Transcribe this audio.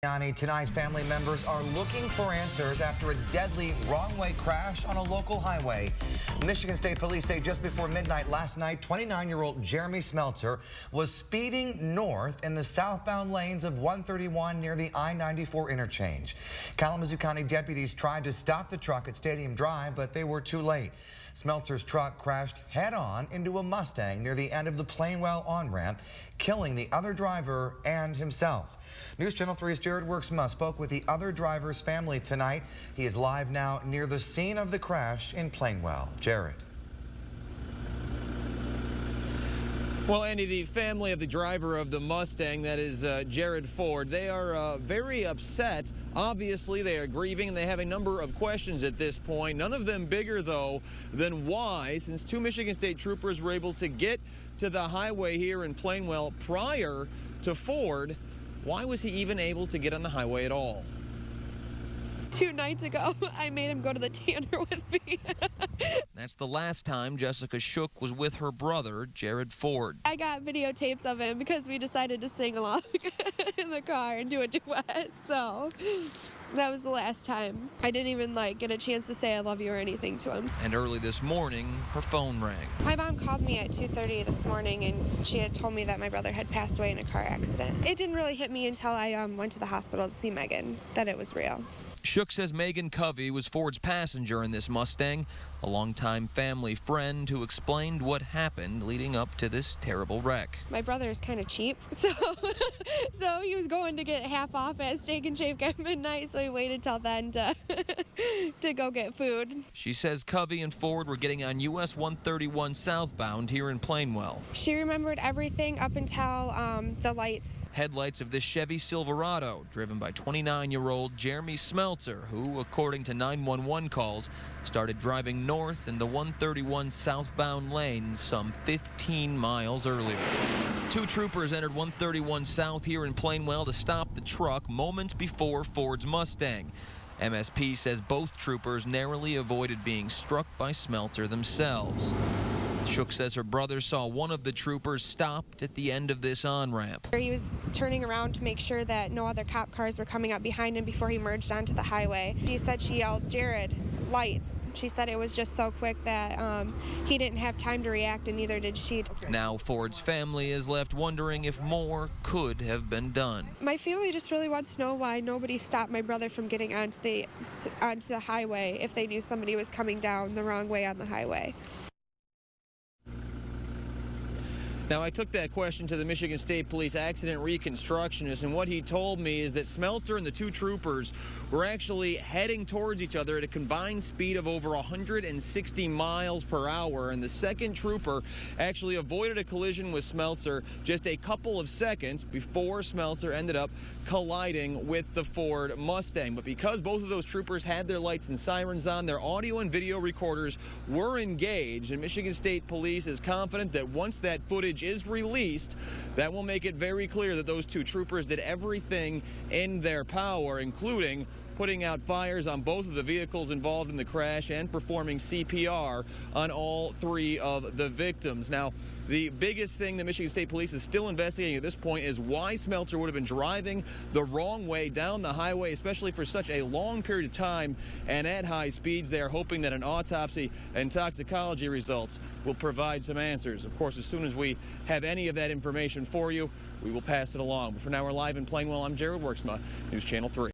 Tonight, family members are looking for answers after a deadly wrong-way crash on a local highway. Michigan State Police say just before midnight last night, 29-year-old Jeremy Smeltzer was speeding north in the southbound lanes of 131 near the I-94 interchange. Kalamazoo County deputies tried to stop the truck at Stadium Drive, but they were too late. Smeltzer's truck crashed head-on into a Mustang near the end of the Plainwell on-ramp, killing the other driver and himself. News Channel 3's Jared Worksma spoke with the other driver's family tonight. He is live now near the scene of the crash in Plainwell. Jared. Well, Andy, the family of the driver of the Mustang, that is Jared Ford, they are very upset. Obviously, they are grieving, and they have a number of questions at this point. None of them bigger, though, than why, since two Michigan State troopers were able to get to the highway here in Plainwell prior to Ford, why was he even able to get on the highway at all? 2 nights ago, I made him go to the tanner with me. That's the last time Jessica Shook was with her brother, Jared Ford. I got videotapes of him because we decided to sing along in the car and do a duet, so that was the last time. I didn't even get a chance to say I love you or anything to him. And early this morning, her phone rang. My mom called me at 2:30 this morning, and she had told me that my brother had passed away in a car accident. It didn't really hit me until I went to the hospital to see Megan, that it was real. Shook says Megan Covey was Ford's passenger in this Mustang, a longtime family friend who explained what happened leading up to this terrible wreck. My brother is kind of cheap, so he was going to get half off at Steak and Shake at midnight, so he waited till then to go get food. She says Covey and Ford were getting on US-131 southbound here in Plainwell. She remembered everything up until the lights. Headlights of this Chevy Silverado, driven by 29-year-old Jeremy Smeltzer, who, according to 911 calls, started driving north in the 131 southbound lane some 15 miles earlier. Two troopers entered 131 south here in Plainwell to stop the truck moments before Ford's Mustang. MSP says both troopers narrowly avoided being struck by Smeltzer themselves. Shook says her brother saw one of the troopers stopped at the end of this on-ramp. He was turning around to make sure that no other cop cars were coming up behind him before he merged onto the highway. She said she yelled, "Jared, lights." She said it was just so quick that he didn't have time to react, and neither did she. Now Ford's family is left wondering if more could have been done. My family just really wants to know why nobody stopped my brother from getting onto the highway if they knew somebody was coming down the wrong way on the highway. Now, I took that question to the Michigan State Police accident reconstructionist, and what he told me is that Smeltzer and the two troopers were actually heading towards each other at a combined speed of over 160 miles per hour, and the second trooper actually avoided a collision with Smeltzer just a couple of seconds before Smeltzer ended up colliding with the Ford Mustang. But because both of those troopers had their lights and sirens on, their audio and video recorders were engaged, and Michigan State Police is confident that once that footage is released, that will make it very clear that those two troopers did everything in their power, including putting out fires on both of the vehicles involved in the crash and performing CPR on all three of the victims. Now, the biggest thing that Michigan State Police is still investigating at this point is why Smeltzer would have been driving the wrong way down the highway, especially for such a long period of time and at high speeds. They are hoping that an autopsy and toxicology results will provide some answers. Of course, as soon as we have any of that information for you, we will pass it along. But for now, we're live in Plainwell. I'm Jared Worksma, News Channel 3.